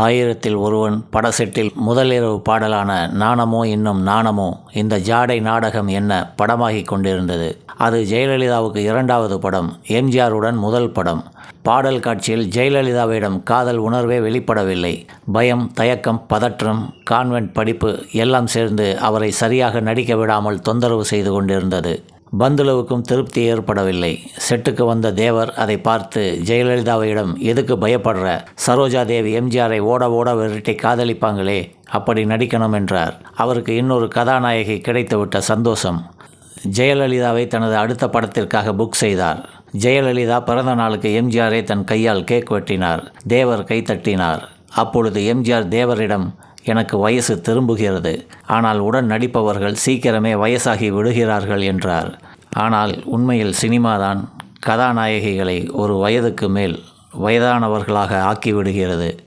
ஆயிரத்தில் ஒருவன் படசெட்டில் முதலிரவு பாடலான நாணமோ இன்னும் நாணமோ இந்த ஜாடை நாடகம் என்ன படமாகிக் கொண்டிருந்தது. அது ஜெயலலிதாவுக்கு இரண்டாவது படம், எம்ஜிஆருடன் முதல் படம். பாடல் காட்சியில் ஜெயலலிதாவிடம் காதல் உணர்வே வெளிப்படவில்லை. பயம், தயக்கம், பதற்றம், கான்வென்ட் படிப்பு எல்லாம் சேர்ந்து அவரை சரியாக நடிக்க விடாமல் தொந்தரவு செய்து கொண்டிருந்தது. பந்துலுவுக்கும் திருப்தி ஏற்படவில்லை. செட்டுக்கு வந்த தேவர் அதை பார்த்து ஜெயலலிதாவிடம், எதுக்கு பயப்படுற, சரோஜா தேவி எம்ஜிஆரை ஓட ஓட விரட்டி காதலிப்பாங்களே, அப்படி நடிக்கணும் என்றார். அவருக்கு இன்னொரு கதாநாயகி கிடைத்துவிட்ட சந்தோஷம். ஜெயலலிதாவை தனது அடுத்த படத்திற்காக புக் செய்தார். ஜெயலலிதா பிறந்த நாளுக்கு எம்ஜிஆரை தன் கையால் கேக் வெட்டினார். தேவர் கைத்தட்டினார். அப்பொழுது எம்ஜிஆர் தேவரிடம், எனக்கு வயசு திரும்புகிறது, ஆனால் உடன் நடிப்பவர்கள் சீக்கிரமே வயசாகி விடுகிறார்கள் என்றார். ஆனால் உண்மையில் சினிமாதான் கதாநாயகிகளை ஒரு வயதுக்கு மேல் வயதானவர்களாக ஆக்கிவிடுகிறது.